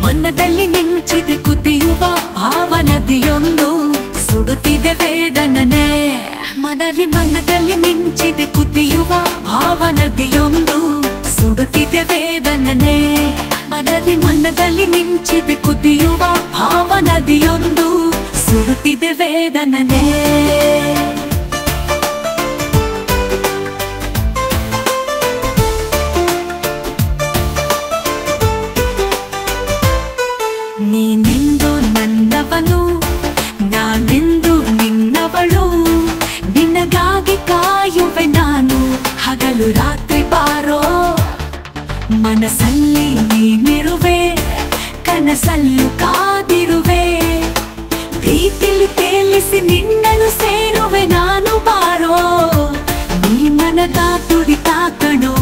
ಮನದಲ್ಲಿ ಮಿಂಚಿದೆ ಕುದಿಯುವ ಭಾವನದಿಯೊಂದು ಸುಡುತ್ತಿದೆ ವೇದನೆ ಮನದಲ್ಲಿ ಮಿಂಚಿದೆ ಕುದಿಯುವ ಭಾವನದಿಯೊಂದು ಸುಡುತ್ತಿದೆ ವೇದನೆ ಮನದಲ್ಲಿ ಮಿಂಚಿದೆ ಕುದಿಯುವ ಭಾವನದಿಯೊಂದು ಸುಡುತ್ತಿದೆ ವೇದನೆ ನೀನೆಂದು ನನ್ನವನು ನಾನೆಂದು ನಿನ್ನವಳು ನಿನಗಾಗಿ ಕಾಯುವೆ ನಾನು ಹಗಲು ರಾತ್ರಿ ಬಾರೋ ಮನಸ್ಸಲ್ಲಿ ನೀನಿರುವೆ ಕನಸಲ್ಲೂ ಕಾದಿರುವೆ ಪ್ರೀತಿಲಿ ತೇಲಿಸಿ ನಿನ್ನನ್ನು ಸೇರುವೆ ನಾನು ಬಾರೋ ನೀ ಮನದ ತುಡಿತ ಕಣೋ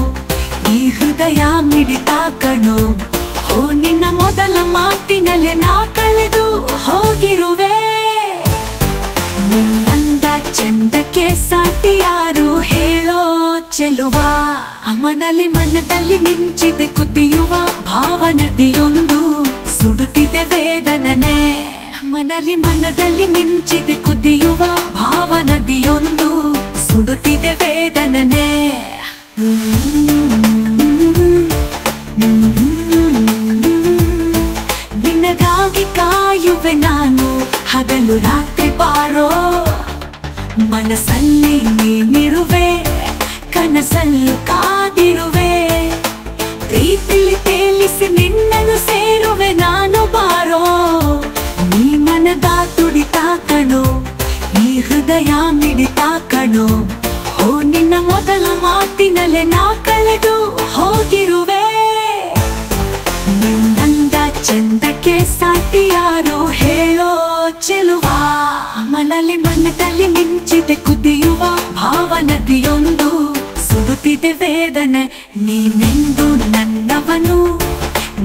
ಈ ಹೃದಯ ಮಿಡಿತ ಕಣೋ ಓ ನಿನ್ನ ಮೊದಲ ಮಾತಿನಲ್ಲೇ ನಾ ಕಳೆದು ಹೋಗಿರುವೆ ನಿನ್ನಂದ ಚಂದಕ್ಕೆ ಸಾಟಿ ಯಾರು ಹೇಳೋ ಚೆಲುವ ಮನದಲ್ಲಿ ಮಿಂಚಿದೆ ಕುದಿಯುವ ಭಾವನದಿಯೊಂದು ಸುಡುತ್ತಿದೆ ವೇದನೆ ಮನದಲ್ಲಿ ಮಿಂಚಿದೆ ಕುದಿಯುವ ಭಾವನದಿಯೊಂದು ಸುಡುತ್ತಿದೆ ವೇದನೆ ನಿನಗಾಗಿ ಕಾಯುವೆ ನಾನು ಹಗಲು ರಾತ್ರಿ ಬಾರೋ ಮನಸ್ಸಲ್ಲಿ ನೀನಿರುವೆ ಕನಸಲ್ಲೂ ಕಾದಿರುವೆ ಪ್ರೀತಿಲಿ ತೇಲಿಸಿ ನಿನ್ನನ್ನು ಸೇರುವೆ ನಾನು ಬಾರೋ ನೀ ಮನದ ತುಡಿತ ಕಣೋ ಈ ಹೃದಯ ಮಿಡಿತ ಕಣೋ ಓ ನಿನ್ನ ಮೊದಲ ಮಾತಿನಲ್ಲೇ ನಾ ಕಳೆದು ಹೋಗಿರುವೆ ನಿನ್ನಂದ ಚಂದಕ್ಕೆ ಸಾಟಿ ಯಾರು ಹೇಳೋ ಚೆಲುವ ಮನದಲ್ಲಿ ಮಿಂಚಿದೆ ಕುದಿಯುವ ಭಾವನದಿಯೊಂದು ಸುಡುತ್ತಿದೆ ವೇದನೆ ನೀನೆಂದು ನನ್ನವನು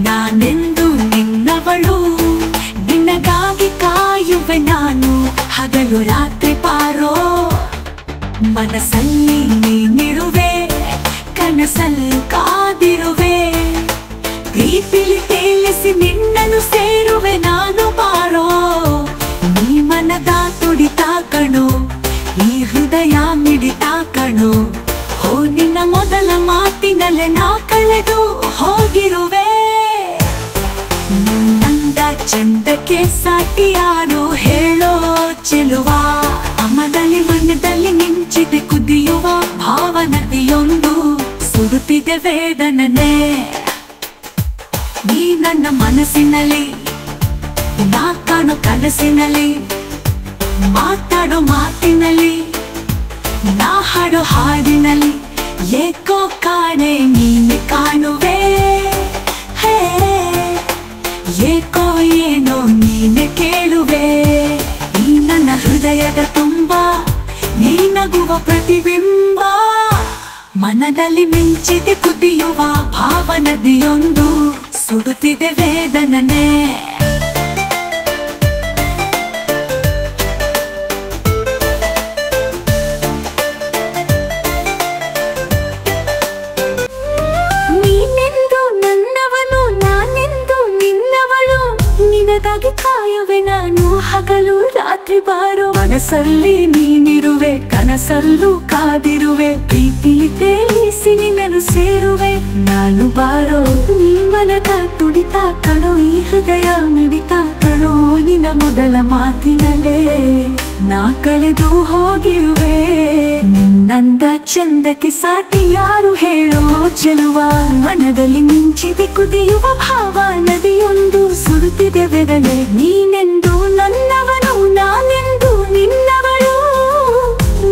ನಾನೆಂದು ನಿನ್ನವಳು ನಿನಗಾಗಿ ಕಾಯುವೆ ನಾನು ಹಗಲು ರಾತ್ರಿ ಬಾರೋ ಮನಸ್ಸಲ್ಲಿ ನೀನಿರುವೆ ಕನಸಲ್ಲೂ ಕಾದಿರುವೆ ಪ್ರೀತಿಲಿ ತೇಲಿಸಿ ನಿನ್ನನ್ನು ಸೇರುವೆ ನಾನು ಬಾರೋ ನೀ ಮನದ ತುಡಿತ ಕಣೋ ಈ ಹೃದಯ ಮಿಡಿತ ಕಣೋ ಓ ನಿನ್ನ ಮೊದಲ ಮಾತಿನಲ್ಲೇ ನಾ ಕಳೆದು ಹೋಗಿರುವೆ ನಂದ ಚಂದಕ್ಕೆ ಸಾಟಿ ಯಾರು ಹೇಳೋ ಚೆಲುವ ಮನದಲ್ಲಿ ಮಿಂಚಿದೆ ಕುದಿಯುವ ಭಾವನದಿಯೊಂದು ಸುಡುತ್ತಿದೆ ವೇದನೆ ನೀ ನನ್ನ ಮನಸ್ಸಿನಲ್ಲಿ ನಾ ಕಾಣೋ ಕನಸಿನಲ್ಲಿ ಮಾತಾಡೋ ಮಾತಿನಲ್ಲಿ ನಾ ಹಾಡೋ ಹಾಡಿನಲ್ಲಿ ಏಕೋ ಕಾಣೆ ನೀನೆ ಕಾಣುವೆ ಹೇ ಏಕೋ ಏನೋ ನೀನೆ ಕೇಳುವೆ ಈ ನನ್ನ ಹೃದಯದ ತುಂಬ ನೀ ನಗುವ ಪ್ರತಿಬಿಂಬ ಮನದಲ್ಲಿ ಮಿಂಚಿದೆ ಕುದಿಯುವ ಭಾವನದಿಯೊಂದು ಸುಡುತ್ತಿದೆ ವೇದನೆ ನೀನೆಂದು ನನ್ನವನು ನಾನೆಂದು ನಿನ್ನವಳು ನಿನಗಾಗಿ ಕಾಯುವೆ ನಾನು ಹಗಲು ರಾತ್ರಿ ಬಾರೋ ಮನಸ್ಸಲ್ಲಿ ನೀನಿರುವೆ ಕನಸಲ್ಲೂ ಕಾದಿರುವೆ ಪ್ರೀತಿಲಿ ತೇಲಿಸಿ ನಿನ್ನನ್ನು ಸೇರುವೆ ನಾನು ಬಾರೋ ನೀ ಮನದ ತುಡಿತ ಕಣೋ ಈ ಹೃದಯ ಮಿಡಿತ ಕಣೋ ನಿನ್ನ ಮೊದಲ ಮಾತಿನಲ್ಲೇ ನಾ ಕಳೆದು ಹೋಗಿರುವೆ ನಿನ್ನಂದ ಚಂದಕ್ಕೆ ಸಾಟಿ ಯಾರು ಹೇಳೋ ಚೆಲುವ ಮನದಲ್ಲಿ ಮಿಂಚಿದೆ ಕುದಿಯುವ ಭಾವ ನದಿಯೊಂದು ಸುಡುತ್ತಿದೆ ವೇದನೆ ನೀನೆಂದು ನನ್ನವನು ನಾನೆಂದು ನಿನ್ನವಳು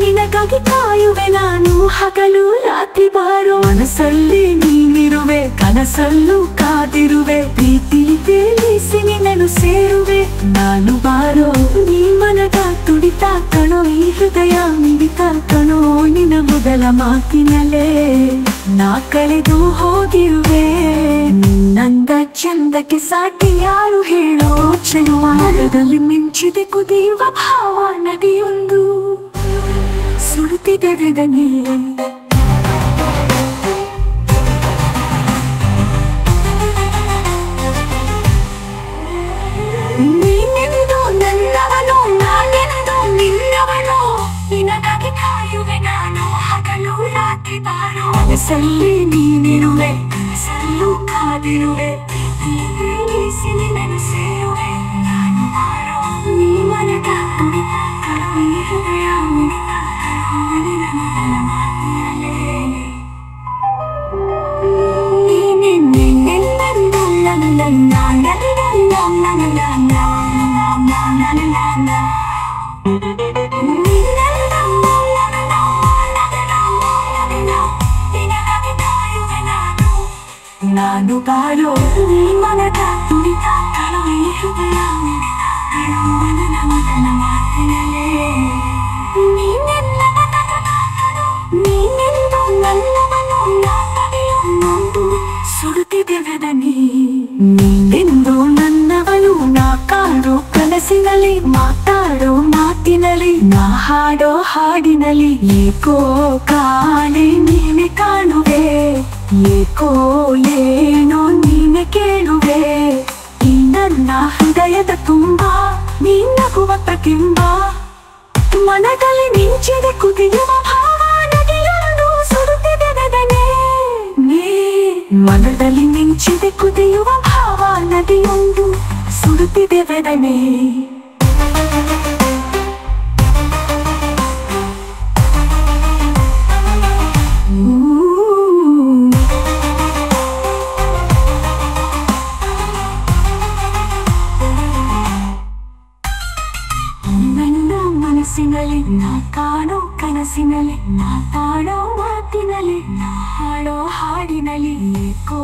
ನಿನಗಾಗಿ ಕಾಯುವೆ ನಾನು ಹಗಲು ರಾತ್ರಿ ಬಾರೋ ಮನಸ್ಸಲ್ಲಿ ನೀನಿರುವೆ ಕನಸಲ್ಲೂ ಕಾದಿರುವೆ ಪ್ರೀತಿಲಿ ತೇಲಿಸಿ ನಿನ್ನನ್ನು ಸೇರುವೆ ನಾನು ಬಾರೋ ನೀ ಮನದ ತುಡಿತ ಕಣೋ ಈ ಹೃದಯ ಮಿಡಿತ ಕಣೋ ನಿನ್ನ ಮೊದಲ ಮಾತಿನಲ್ಲೇ ನಾ ಕಳೆದು ಹೋಗಿರುವೆ ನಿನ್ನಂದ ಚಂದಕ್ಕೆ ಸಾಟಿ ಯಾರು ಹೇಳೋ ಚೆಲುವ ಮನದಲ್ಲಿ ಮಿಂಚಿದೆ ಕುದಿಯುವ ಭಾವ ನದಿಯೊಂದು ಸುಡುತ್ತಿದೆ ವೇದನೆ ರಾತ್ರಿ ಬಾರೋ ಮನಸ್ಸಲ್ಲಿ ನೀನಿರುವೆ ಕನಸಲ್ಲೂ ಕಾದಿರುವೆ ನೀನು ಸೇರುವೆ ನಾನು ಬಾರೋ ನೀ ಮನದ ತುಡಿತ ಕರುಣೆ ಹೃದಯ ಮಿಡಿತ ನಾನು ಬಾರೋ ನೀ ಮನದ ತುಡಿತ ಕರುಣೆ ಹೃದಯ ಮಿಡಿತ ನನ್ನ ಮಾತಿನಲ್ಲೇ ನೀನೆಂದು ನನ್ನವನು ನಾಟನೆಯೊಂದು ಸುಡುತ್ತಿದೆ ವೆದನಿ ನೀನೆಂದು ನನ್ನವಳು ನಾ ಕಾಡೋ ಕನಸಿನಲ್ಲಿ ಮಾತಾಡೋ ಮಾತಿನಲ್ಲಿ ನಾ ಹಾಡೋ ಹಾಡಿನಲ್ಲಿ ಏಕೋ ಕಾಣೆ ನೀನೆ ಕಾಣುವೆ ಏಕೋ ಏನೋ ನೀನೆ ಕೇಳುವೆ ಈ ನನ್ನ ಹೃದಯದ ತುಂಬ ನೀನಗುವ ಪ್ರತಿಂಬ ಮನದಲ್ಲಿ ಮಿಂಚಿದೆ ಕುದಿಯುವ ಭಾವ ನದಿಯೊಂದು ಸುಡುತ್ತಿದೆ ವೆದನೆ ಮನದಲ್ಲಿ ಮಿಂಚಿದೆ ಕುದಿಯುವ ಭಾವ ನದಿಯೊಂದು ಸುಡುತ್ತಿದೆ ವೆದನೆ ಮನಸ್ಸಿನಲ್ಲಿ ನಾ ಕಾಣೋ ಕನಸಿನಲ್ಲಿ ಮಾತಾಡೋ ಮಾತಿನಲ್ಲಿ ನಾ ಹಾಡೋ ಹಾಡಿನಲ್ಲಿ ಏಕೋ